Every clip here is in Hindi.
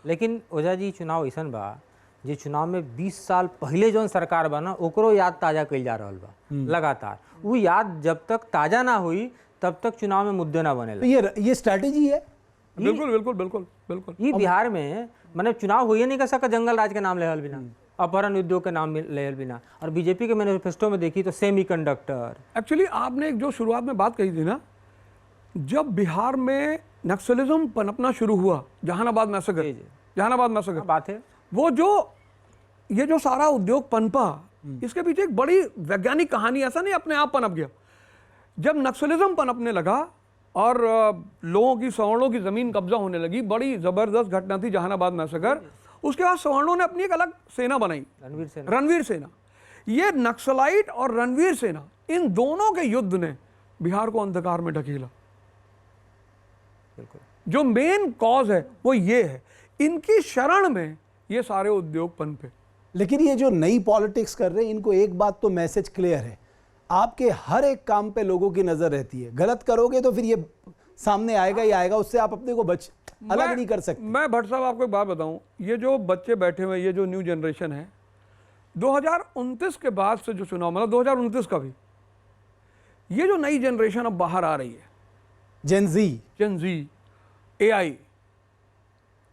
लेकिन ओझा जी चुनाव ऐसा बा जे चुनाव में 20 साल पहले जौन सरकार बा ना ओकरो याद ताज़ा कइल जा रहल बा लगातार। वो याद जब तक ताज़ा ना हुई तब तक चुनाव में मुद्दे ना बने। तो ये स्ट्रैटेजी है। बिल्कुल बिल्कुल बिल्कुल बिल्कुल। ये बिहार में मतलब चुनाव हो ही नहीं कर सका जंगल राज के नाम लेहल बिना, अपहरण उद्योग के नाम लेहल बिना। और बीजेपी के मैनिफेस्टो में देखी तो सेमी कंडक्टर। एक्चुअली आपने एक जो शुरुआत में बात कही थी ना, जब बिहार में नक्सलिज्म पनपना शुरू हुआ, जहानाबाद मैसेकर बात है वो जो ये जो सारा उद्योग पनपा, इसके पीछे एक बड़ी वैज्ञानिक कहानी, ऐसा नहीं अपने आप पनप गया। जब नक्सलिज्म पनपने लगा और लोगों की, सवर्णों की जमीन कब्जा होने लगी, बड़ी जबरदस्त घटना थी जहानाबाद मैसेकर। उसके बाद सवर्णों ने अपनी एक अलग सेना बनाई, रणवीर सेना। ये नक्सलाइट और रणवीर सेना, इन दोनों के युद्ध ने बिहार को अंधकार में ढकेला। जो मेन कॉज है वो ये है, इनकी शरण में ये सारे उद्योग पनपे। लेकिन ये जो नई पॉलिटिक्स कर रहे हैं, इनको एक बात तो मैसेज क्लियर है, आपके हर एक काम पे लोगों की नजर रहती है। गलत करोगे तो फिर ये सामने आएगा ही आएगा, उससे आप अपने को अलग नहीं कर सकते। मैं भट्ट साहब आपको एक बात बताऊं, ये जो बच्चे बैठे हुए, ये जो न्यू जनरेशन है, 2029 के बाद से जो चुनाव, मतलब 2029 का भी, ये जो नई जनरेशन अब बाहर आ रही है, जेन जी, एआई,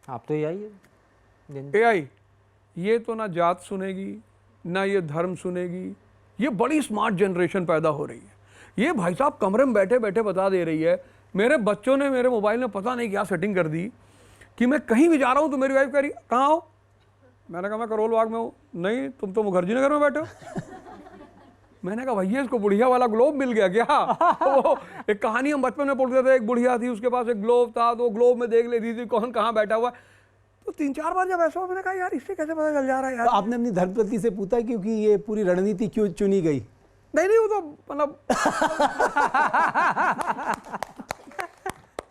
आप तो यही है एआई, ये तो ना जात सुनेगी ना ये धर्म सुनेगी। ये बड़ी स्मार्ट जनरेशन पैदा हो रही है। ये भाई साहब कमरे में बैठे बैठे बता दे रही है। मेरे बच्चों ने मेरे मोबाइल में पता नहीं क्या सेटिंग कर दी कि मैं कहीं भी जा रहा हूं तो मेरी वाइफ कह रही कहाँ हो, मैंने कहा मैं करोल बाग में हूँ। नहीं, तुम तो मुखर्जी नगर में बैठे हो। मैंने कहा भैया इसको बुढ़िया वाला ग्लोब मिल गया क्या? वो एक कहानी हम बचपन में पढ़ते थे, एक बुढ़िया थी, उसके पास एक ग्लोब था, तो ग्लोब में देख लेती थी कौन कहाँ बैठा हुआ है। तो 3-4 बार जब ऐसा हो, मैंने कहा यार इससे कैसे पता चल जा रहा है यार। तो आपने अपनी धर्मपत्नी से पूछा क्योंकि ये पूरी रणनीति क्यों चुनी गई? नहीं, वो तो मतलब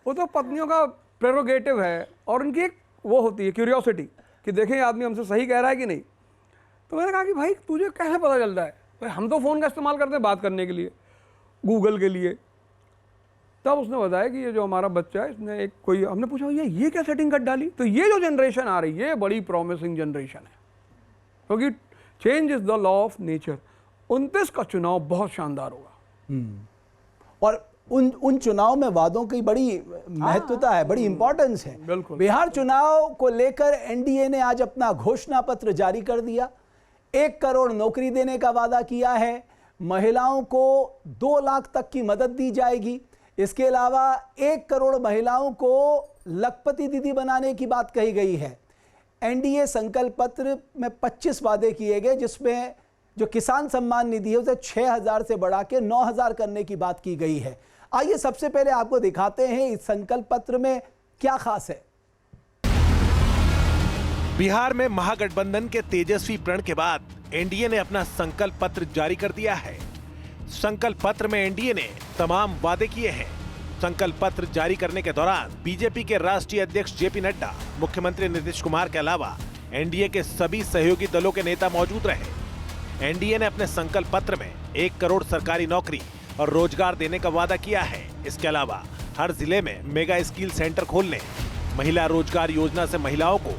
वो तो पत्नियों का प्रेरोगेटिव है और उनकी एक वो होती है क्यूरियोसिटी कि देखें आदमी हमसे सही कह रहा है कि नहीं। तो मैंने कहा कि भाई तुझे कैसे पता चल रहा है? भाई हम तो फ़ोन का इस्तेमाल करते हैं बात करने के लिए, गूगल के लिए। तब उसने बताया कि ये जो हमारा बच्चा है, इसने एक कोई, हमने पूछा ये क्या सेटिंग कर डाली? तो ये जो जनरेशन आ रही है बड़ी प्रॉमिसिंग जनरेशन है, क्योंकि change is the law of nature. 29 का चुनाव बहुत शानदार होगा। और उन चुनाव में वादों की बड़ी महत्वता है, बड़ी इंपॉर्टेंस है। बिल्कुल। बिहार चुनाव को लेकर एनडीए ने आज अपना घोषणा पत्र जारी कर दिया। 1 करोड़ नौकरी देने का वादा किया है। महिलाओं को 2 लाख तक की मदद दी जाएगी। इसके अलावा 1 करोड़ महिलाओं को लखपति दीदी बनाने की बात कही गई है। एनडीए संकल्प पत्र में 25 वादे किए गए, जिसमें जो किसान सम्मान निधि है उसे 6,000 से बढ़ा के 9,000 करने की बात की गई है। आइए सबसे पहले आपको दिखाते हैं इस संकल्प पत्र में क्या खास है। बिहार में महागठबंधन के तेजस्वी प्रण के बाद एनडीए ने अपना संकल्प पत्र जारी कर दिया है। संकल्प पत्र में एनडीए ने तमाम वादे किए हैं। संकल्प पत्र जारी करने के दौरान बीजेपी के राष्ट्रीय अध्यक्ष जेपी नड्डा, मुख्यमंत्री नीतीश कुमार के अलावा एनडीए के सभी सहयोगी दलों के नेता मौजूद रहे। एनडीए ने अपने संकल्प पत्र में 1 करोड़ सरकारी नौकरी और रोजगार देने का वादा किया है। इसके अलावा हर जिले में मेगा स्किल सेंटर खोलने, महिला रोजगार योजना से महिलाओं को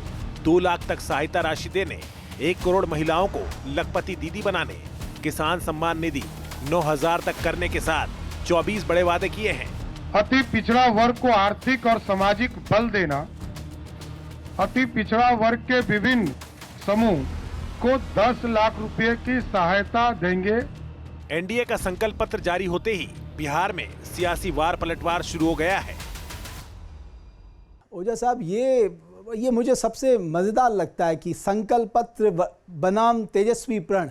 2 लाख तक सहायता राशि देने, 1 करोड़ महिलाओं को लखपति दीदी बनाने, किसान सम्मान निधि 9,000 तक करने के साथ 24 बड़े वादे किए हैं। अति पिछड़ा वर्ग को आर्थिक और सामाजिक बल देना, अति पिछड़ा वर्ग के विभिन्न समूह को 10 लाख रुपए की सहायता देंगे। एनडीए का संकल्प पत्र जारी होते ही बिहार में सियासी वार पलटवार शुरू हो गया है। ओझा साहब, ये मुझे सबसे मजेदार लगता है कि संकल्प पत्र बनाम तेजस्वी प्रण।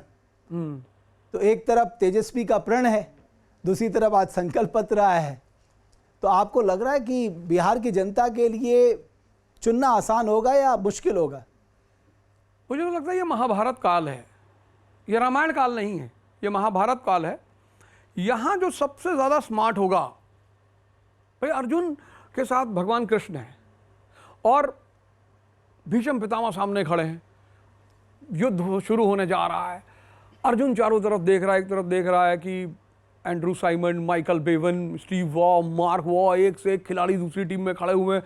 तो एक तरफ तेजस्वी का प्रण है, दूसरी तरफ आज संकल्प पत्र आया है। तो आपको लग रहा है कि बिहार की जनता के लिए चुनना आसान होगा या मुश्किल होगा? मुझे तो लगता है ये महाभारत काल है, ये रामायण काल नहीं है, ये महाभारत काल है। यहाँ जो सबसे ज़्यादा स्मार्ट होगा, भाई अर्जुन के साथ भगवान कृष्ण है और भीष्म पितामह सामने खड़े हैं, युद्ध शुरू होने जा रहा है। अर्जुन चारों तरफ देख रहा है, एक तरफ देख रहा है कि Andrew Simon, Michael Bevan, Steve Waugh, mark Waugh, एक से एक खिलाड़ी दूसरी टीम में खड़े हुए हैं।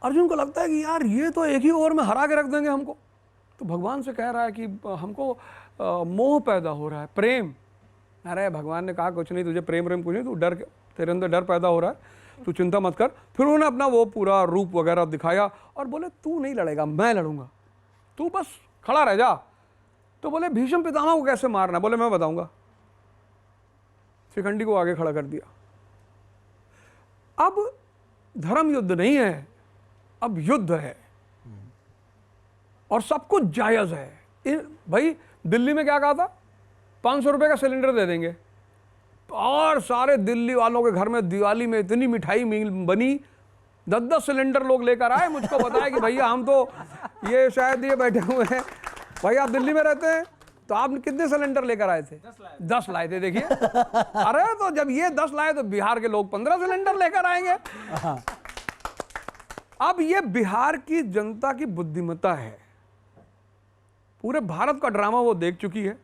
अर्जुन को लगता है कि यार ये तो एक ही ओवर में हरा के रख देंगे हमको। तो भगवान से कह रहा है कि हमको मोह पैदा हो रहा है, प्रेम। अरे भगवान ने कहा कुछ नहीं, तुझे प्रेम कुछ नहीं, तू डर, तेरे अंदर डर पैदा हो रहा है, तू चिंता मत कर। फिर उन्होंने अपना वो पूरा रूप वगैरह दिखाया और बोले तू नहीं लड़ेगा, मैं लड़ूंगा, तू बस खड़ा रह जा। तो बोले भीष्म पितामह को कैसे मारना? बोले मैं बताऊंगा। शिखंडी को आगे खड़ा कर दिया। अब धर्म युद्ध नहीं है, अब युद्ध है और सब कुछ जायज है। भाई दिल्ली में क्या कहा था? 500 रुपए का सिलेंडर दे देंगे और सारे दिल्ली वालों के घर में दिवाली में इतनी मिठाई बनी, 10-10 सिलेंडर लोग लेकर आए। मुझको बताया कि भैया हम तो ये शायद ये बैठे हुए हैं, भाई आप दिल्ली में रहते हैं तो आप कितने सिलेंडर लेकर आए थे? 10 लाए थे। देखिए अरे तो जब ये 10 लाए तो बिहार के लोग 15 सिलेंडर लेकर आएंगे। अब ये बिहार की जनता की बुद्धिमत्ता है, पूरे भारत का ड्रामा वो देख चुकी है।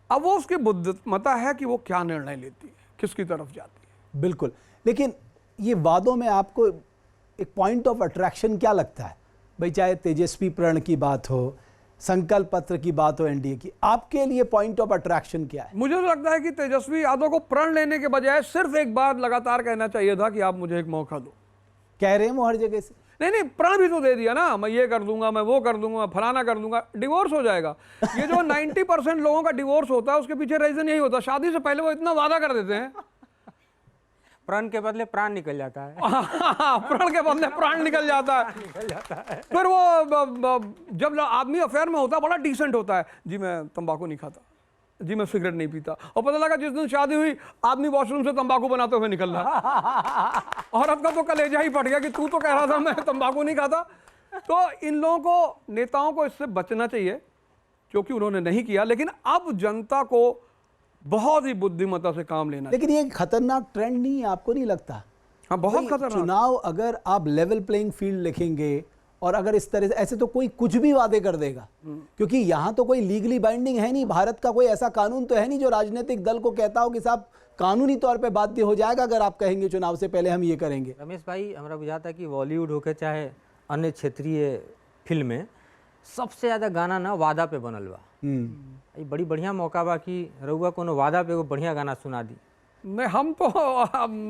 अब वो उसकी बुद्धिमत्ता है कि वो क्या निर्णय लेती है, किसकी तरफ जाती है। बिल्कुल, लेकिन ये वादों में आपको एक पॉइंट ऑफ अट्रैक्शन क्या लगता है? भाई चाहे तेजस्वी प्रण की बात हो, संकल्प पत्र की बात हो एनडीए की, आपके लिए पॉइंट ऑफ अट्रैक्शन क्या है? मुझे तो लगता है कि तेजस्वी यादव को प्रण लेने के बजाय सिर्फ एक बार लगातार कहना चाहिए था कि आप मुझे एक मौका दो। कह रहे हैं वो हर जगह से। नहीं, प्रण भी तो दे दिया ना, मैं ये कर दूंगा, मैं वो कर दूंगा, मैं फलाना कर दूंगा, डिवोर्स हो जाएगा। ये जो 90% लोगों का डिवोर्स होता है उसके पीछे रीजन यही होता है, शादी से पहले वो इतना वादा कर देते हैं, प्रण के बदले प्राण निकल जाता है। प्रण के बदले प्राण निकल जाता है। फिर वो जब आदमी अफेयर में होता है बड़ा डिसेंट होता है, जी मैं तंबाकू नहीं खाता, जी मैं सिगरेट नहीं पीता, और पता लगा जिस दिन शादी हुई आदमी वॉशरूम से तंबाकू बनाते हुए निकल रहा। औरत का तो कलेजा ही फट गया कि तू तो कह रहा था मैं तंबाकू नहीं खाता। तो इन लोगों को, नेताओं को इससे बचना चाहिए, क्योंकि उन्होंने नहीं किया। लेकिन अब जनता को बहुत ही बुद्धिमत्ता से काम लेना। लेकिन ये खतरनाक ट्रेंड नहीं है, आपको नहीं लगता? हाँ, बहुत भाई, खतरनाक। चुनाव अगर आप लेवल प्लेइंग फील्ड लिखेंगे और अगर इस तरह से, ऐसे तो कोई कुछ भी वादे कर देगा, क्योंकि यहाँ तो कोई लीगली बाइंडिंग है नहीं। भारत का कोई ऐसा कानून तो है नहीं जो राजनीतिक दल को कहता हो कि साहब कानूनी तौर पे बाध्य हो जाएगा अगर आप कहेंगे चुनाव से पहले हम ये करेंगे। रमेश भाई, हमारा बुझाता है कि बॉलीवुड होके चाहे अन्य क्षेत्रीय फिल्म में सबसे ज़्यादा गाना ना वादा पे बनल बा। ये बड़ी बढ़िया मौका बा कि रउआ कोनो वादा पे एगो बढ़िया गाना सुना दी। नहीं, हम तो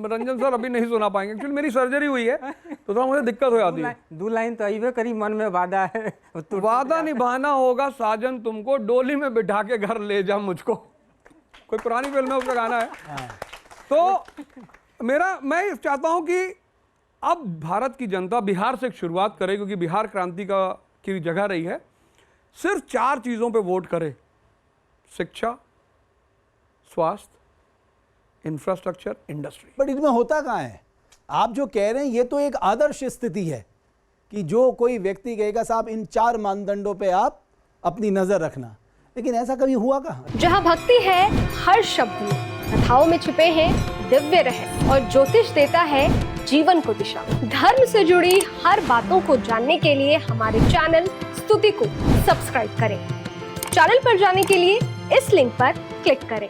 रंजन सर अभी नहीं सुना पाएंगे, एक्चुअली मेरी सर्जरी हुई है तो थोड़ा मुझे दिक्कत हो जाती है। 2 लाइन तो अइबे करी, मन में वादा है तो वादा निभाना होगा साजन तुमको, डोली में बिठा के घर ले जा मुझको, कोई पुरानी फिल्म है उसका गाना है। तो मैं चाहता हूं कि अब भारत की जनता बिहार से एक शुरुआत करे, क्योंकि बिहार क्रांति की जगह रही है। सिर्फ 4 चीज़ों पे वोट करे: शिक्षा, स्वास्थ्य, इंफ्रास्ट्रक्चर, इंडस्ट्री। बट इनमें होता कहाँ है? आप जो कह रहे हैं ये तो एक आदर्श स्थिति है कि जो कोई व्यक्ति कहेगा साहब इन 4 मानदंडों पे आप अपनी नजर रखना, लेकिन ऐसा कभी हुआ कहाँ? जहाँ भक्ति है हर शब्द में, कथाओं में छुपे हैं दिव्य रहस्य और ज्योतिष देता है जीवन को दिशा। धर्म से जुड़ी हर बातों को जानने के लिए हमारे चैनल स्तुति को सब्सक्राइब करें। चैनल पर जाने के लिए इस लिंक पर क्लिक करें।